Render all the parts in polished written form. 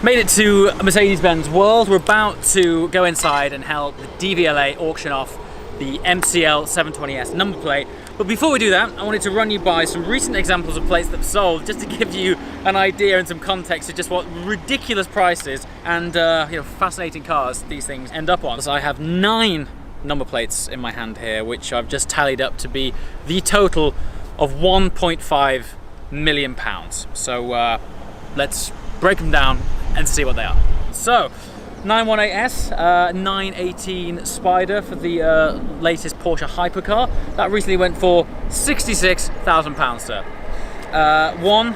Made it to Mercedes-Benz World. We're about to go inside and help the DVLA auction off the MCL 720S number plate. But before we do that, I wanted to run you by some recent examples of plates that have sold, just to give you an idea and some context of just what ridiculous prices and fascinating cars these things end up on. So I have 9 number plates in my hand here, which I've just tallied up to be the total of £1.5 million. So let's break them down and see what they are. So 918S, 918 Spider for the latest Porsche hypercar. That recently went for £66,000, sir. One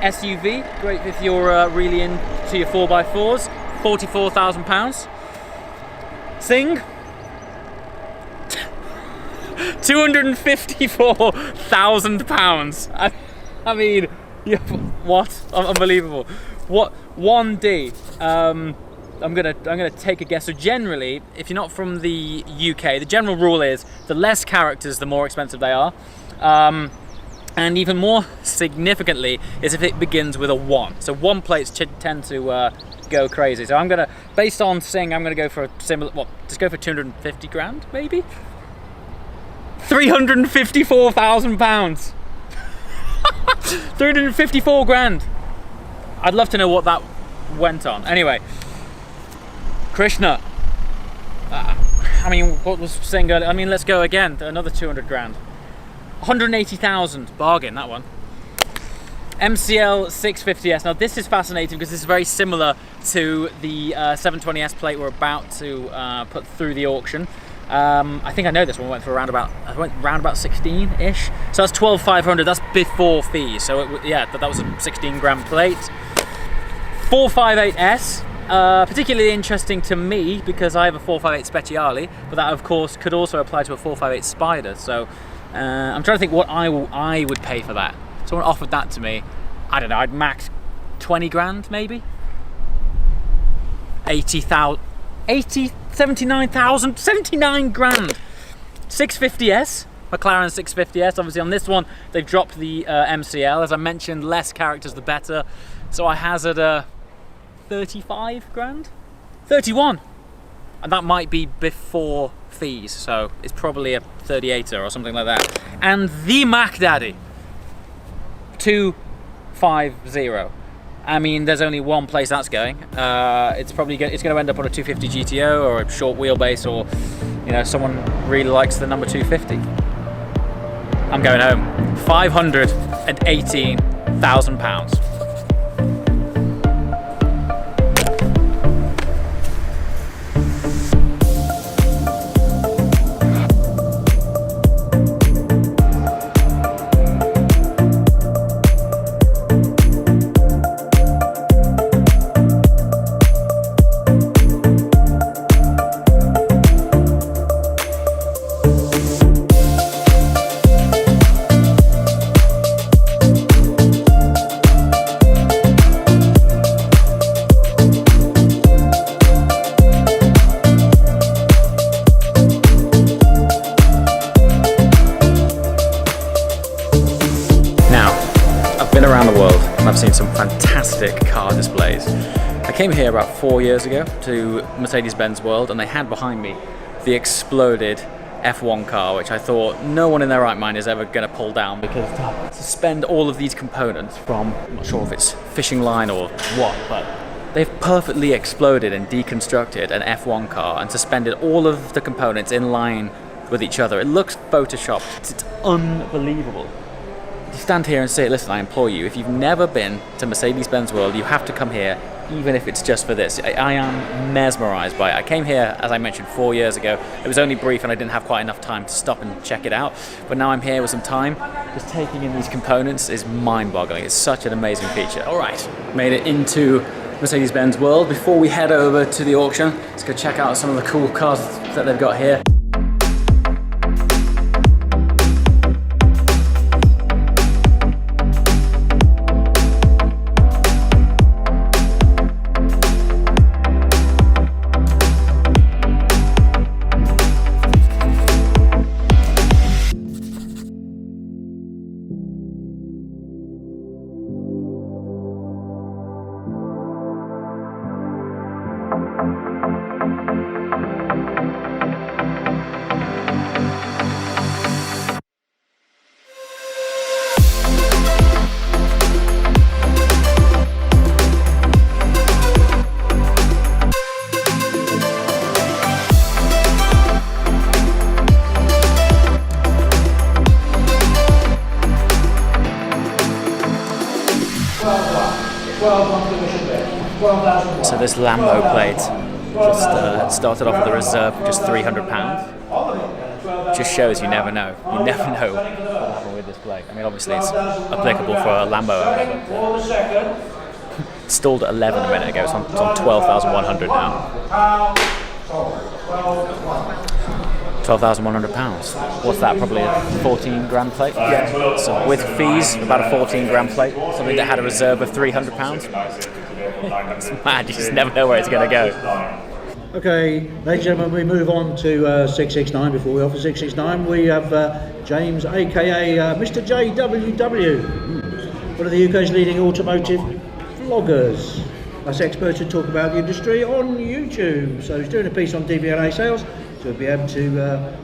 SUV, great if you're really into your 4x4s, £44,000. Sing, £254,000. I mean, what? Unbelievable. What? 1D. I'm gonna take a guess. So generally, if you're not from the UK, the general rule is the less characters, the more expensive they are. And even more significantly is if it begins with a 1. So 1 plates tend to go crazy. So I'm gonna, based on Sing, I'm gonna go for a similar. Well, just go for 250 grand, maybe. £354,000. 354 grand. I'd love to know what that went on. Anyway, Krishna. I mean, what was saying earlier? I mean, let's go again. Another 200 grand. 180,000. Bargain, that one. MCL 650S. Now, this is fascinating because this is very similar to the 720S plate we're about to put through the auction. I think I know this one went for around about 16-ish. So that's 12,500. That's before fees. So that was a 16 grand plate. 458S, particularly interesting to me because I have a 458 Speciale, but that of course could also apply to a 458 Spider. So I'm trying to think what I would pay for that. Someone offered that to me. I don't know. I'd max 20 grand maybe. 79,000, 79 grand. 650S, McLaren 650S. Obviously on this one they've dropped the MCL. As I mentioned, less characters the better. So I hazard 35 grand? 31. And that might be before fees. So it's probably a 38er or something like that. And the Mac Daddy 250. I mean, there's only one place that's going. It's going to end up on a 250 GTO or a short wheelbase, or someone really likes the number 250. I'm going home. £518,000. Around the world, and I've seen some fantastic car displays. I came here about 4 years ago to Mercedes-Benz World, and they had behind me the exploded F1 car, which I thought no one in their right mind is ever going to pull down, because to suspend all of these components from, I'm not sure if it's fishing line or what, but they've perfectly exploded and deconstructed an F1 car and suspended all of the components in line with each other. It looks photoshopped. It's unbelievable. You stand here and say, listen, I implore you, if you've never been to Mercedes-Benz World, you have to come here, even if it's just for this. I am mesmerized by it. I came here, as I mentioned, 4 years ago. It was only brief and I didn't have quite enough time to stop and check it out. But now I'm here with some time. Just taking in these components is mind-boggling. It's such an amazing feature. All right, made it into Mercedes-Benz World. Before we head over to the auction, let's go check out some of the cool cars that they've got here. So this Lambo plate just started off with a reserve of just £300. Just shows you never know. You never know what will happen with this plate. I mean, obviously it's applicable for a Lambo owner, but stalled at 11 a minute ago. It's on 12,100 now. £12,100. What's that? Probably a 14 grand plate. Yeah. So with fees, about a 14 grand plate. Something that had a reserve of £300. It's mad. You just never know where it's going to go. Okay, ladies and gentlemen, we move on to 669. Before we offer 669, we have James, aka Mr. JWW, one of the UK's leading automotive vloggers. Us experts who talk about the industry on YouTube. So he's doing a piece on DVLA sales, so we'll be able to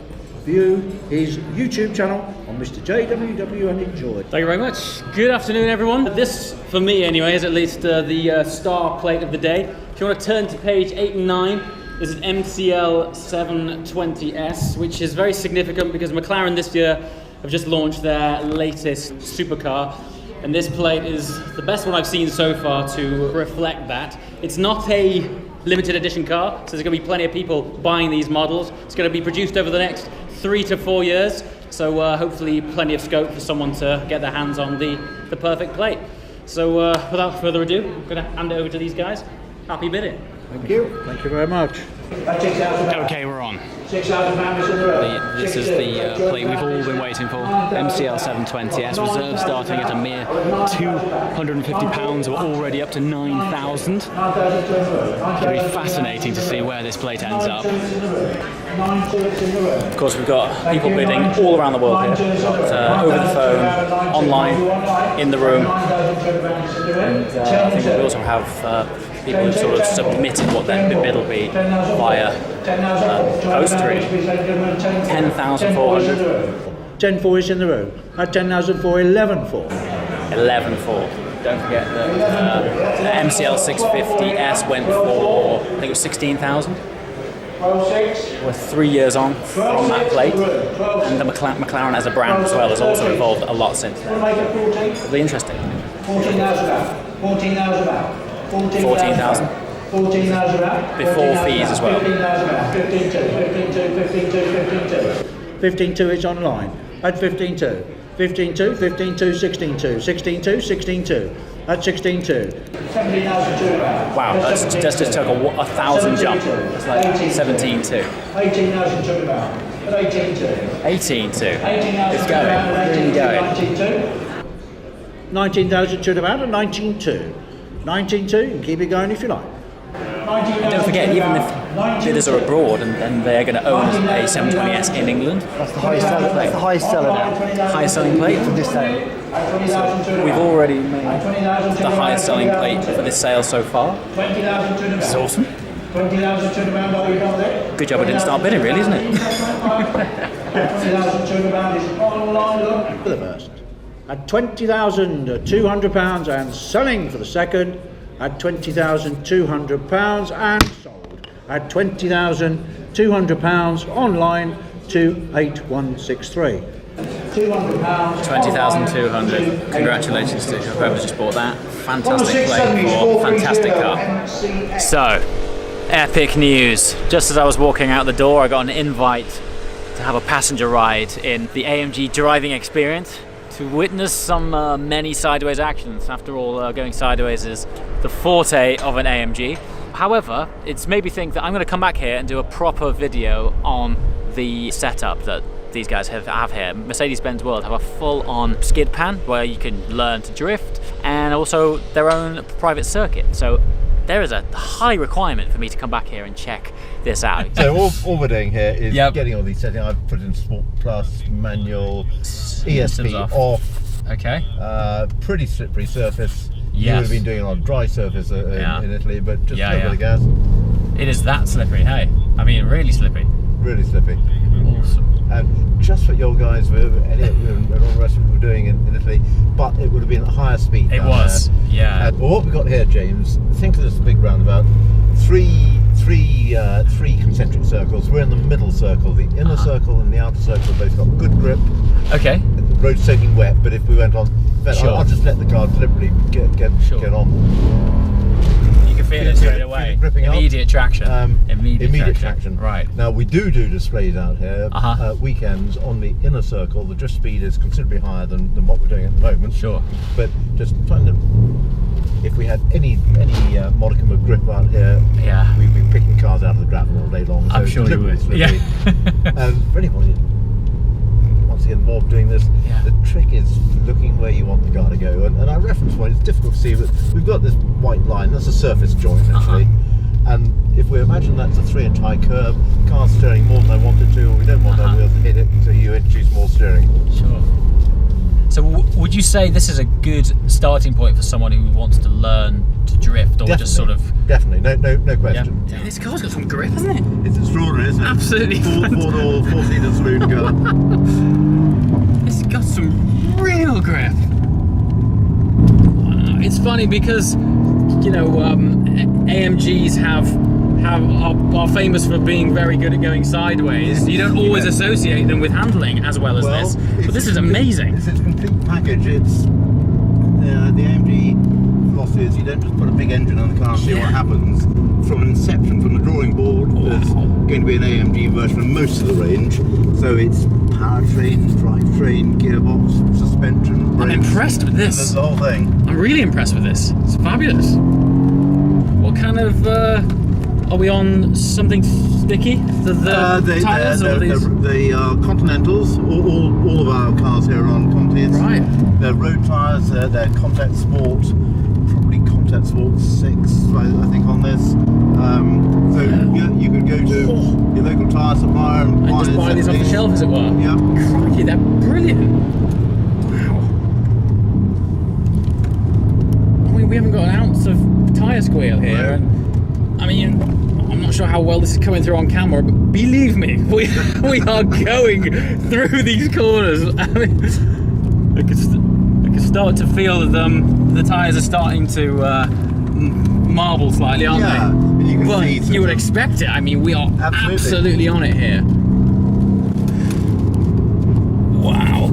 view his YouTube channel on Mr. JWW and enjoy. Thank you very much. Good afternoon, everyone. This, for me anyway, is at least the star plate of the day. If you want to turn to page 8 and 9, this is MCL 720S, which is very significant because McLaren this year have just launched their latest supercar. And this plate is the best one I've seen so far to reflect that. It's not a limited edition car, so there's going to be plenty of people buying these models. It's going to be produced over the next 3 to 4 years, so hopefully plenty of scope for someone to get their hands on the perfect plate. So without further ado, I'm going to hand it over to these guys. Happy bidding. Thank you. Thank you very much. Okay, we're on. This is the plate we've all been waiting for. MCL 720S, reserve starting at a mere £250. We're already up to 9,000. It'll be fascinating to see where this plate ends up. Of course, we've got people bidding all around the world here. Over the phone, online, in the room. And I think we also have people who've sort of submitted what their bid will be via post, really. 10,400. 10.4 is in the room. At 10,004, 11.4. 11.4. Don't forget that the MCL 650S went for, I think it was 16,000. We're 3 years on from that plate, and the McLaren as a brand as well has also evolved a lot since then. It'll be interesting. 14,000. Before fees as well. 15.2 is online. At 15.2. 15.2, 15.2, 16.2. 16.2, 16.2. At 16.2. Wow, that's just took a 1,000 jump. It's like 17.2. 18.2. It's going. Really going. 19,000 should have had a 19.2. 19.2, you can keep it going if you like. And don't forget, even if bidders are abroad and they're going to own a 720S in England, That's the highest seller. That's the highest seller now. highest selling plate. For this sale. So we've already made the highest selling plate for this sale so far. This is awesome. Good job I didn't start bidding, really, isn't it? For the first. At £20,200 and selling for the second. At £20,200 and sold. At £20,200 online to 8163. £20,200. Congratulations to whoever's just bought that. Fantastic plate for fantastic car. So, epic news. Just as I was walking out the door, I got an invite to have a passenger ride in the AMG driving experience to witness some many sideways actions. After all, going sideways is the forte of an AMG. However, it's made me think that I'm going to come back here and do a proper video on the setup that these guys have here. Mercedes-Benz World have a full-on skid pan where you can learn to drift, and also their own private circuit. So there is a high requirement for me to come back here and check this out. So all we're doing here is getting all these settings. I've put in Sport Plus, manual, ESP off. Okay. Pretty slippery surface. Yes. You would have been doing it on a dry surface in Italy, but just a little bit of gas. It is that slippery, hey? I mean, really slippery. Really slippy. Awesome. And just what your guys were, Elliot and all the rest of them were doing in Italy, but it would have been at higher speed. It was, yeah. Well, what we've got here, James, think of this big roundabout. Three concentric circles. We're in the middle circle. The inner circle and the outer circle both got good grip. Okay. The road's soaking wet, but if we went on, I'll just let the car deliberately get on. You can feel it straight away. Gripping up. Immediate traction. Immediate traction. Right. Now we do displays out here weekends on the inner circle. The drift speed is considerably higher than what we're doing at the moment. Sure. But just trying to, if we had any modicum of grip out here, we'd be picking cars out of the gravel all day long. So I'm sure you would. Yeah. And for anybody wants to get involved doing this, the trick is looking where you want the car to go. And our reference point, it's difficult to see, but we've got this white line. That's a surface joint actually. And if we imagine that's a 3-inch high curve, the car's steering more than I want it to, or we don't want our wheels to hit it, so you introduce more steering. Sure. So would you say this is a good starting point for someone who wants to learn to drift, or just sort of... Definitely, no question. Yeah. This car's got some grip, hasn't it? It's extraordinary, isn't it? Absolutely. Four-door, four-seater saloon car. It's got some real grip. It's funny because, you know, AMGs are famous for being very good at going sideways. You don't always associate them with handling as well as this, but this is amazing. It's its complete package. It's the AMG philosophy is you don't just put a big engine on the car and see what happens. From inception, from the drawing board, there's going to be an AMG version of most of the range. So it's powertrain, drivetrain, gearbox, suspension, brakes. I'm impressed with this. The whole thing. I'm really impressed with this. It's fabulous. What kind of... are we on something sticky? The tyres? They are Continentals. All of our cars here are on Continentals. Right. They're road tyres. They're Contact Sport. Probably Contact Sport 6, I think, on this. You could go to your local tyre supplier and just buy these off the shelf, as it were. Yeah. Crikey, they're brilliant. Wow. I mean, we haven't got an ounce of tyre squeal here, and I mean, I'm not sure how well this is coming through on camera, but believe me, we are going through these corners. I mean, I can start to feel that the tyres are starting to marble slightly, aren't they? You can Well, see you would expect it. I mean, we are absolutely on it here. Wow.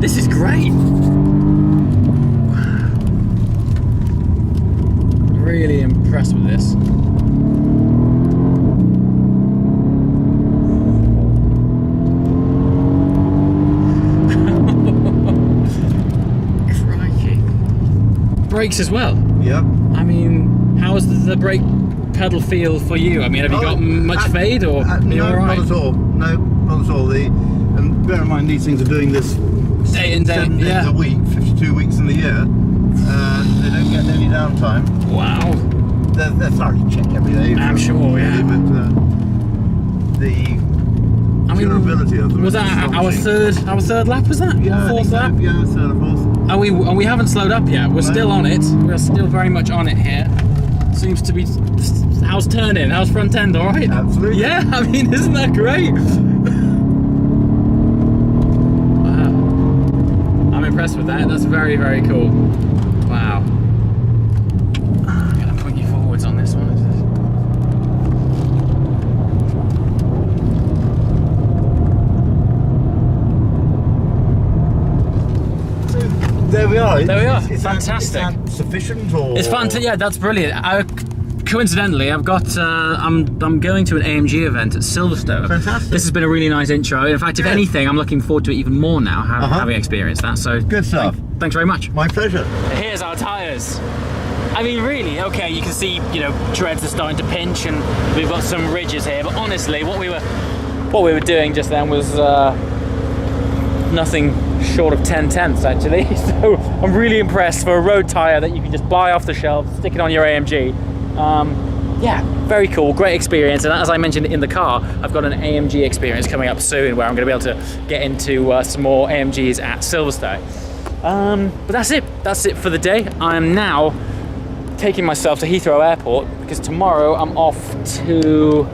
This is great. Really impressed with this. Crikey. Brakes as well. Yeah. I mean, how's the brake pedal feel for you? I mean, have you got much fade, or are you all right? Not at all. No, not at all. And bear in mind, these things are doing this Day in, day 7 days a week, 52 weeks in the year. They don't get any downtime. Wow. They're thoroughly checked every day. I'm sure, yeah. But the durability of them. Was that our third lap? Was that? Yeah, Fourth lap? Yeah, third or fourth. And we haven't slowed up yet. We're still on it. We're still very much on it here. Seems to be. How's turning? How's front end? All right. Absolutely. Yeah. I mean, isn't that great? Wow. I'm impressed with that. That's very, very cool. Wow. I'm gonna put you forwards on this one. There we are. There we are. Is Fantastic. That sufficient, or? It's fun. Yeah, that's brilliant. Coincidentally, I've got. I'm going to an AMG event at Silverstone. Fantastic. This has been a really nice intro. In fact, if anything, I'm looking forward to it even more now, having experienced that. So good stuff. Thanks very much. My pleasure. Here's our tyres. I mean, really, okay, you can see, you know, treads are starting to pinch, and we've got some ridges here. But honestly, what we were doing just then was nothing short of 10/10ths, actually. So I'm really impressed for a road tyre that you can just buy off the shelf, stick it on your AMG. Yeah, very cool, great experience. And as I mentioned in the car, I've got an AMG experience coming up soon where I'm going to be able to get into some more AMGs at Silverstone. But that's it for the day. I'm now taking myself to Heathrow Airport because tomorrow I'm off to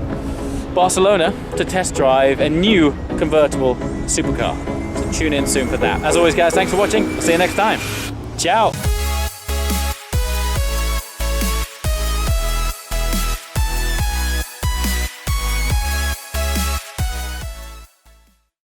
Barcelona to test drive a new convertible supercar. So tune in soon for that. As always, guys, thanks for watching. I'll see you next time. Ciao.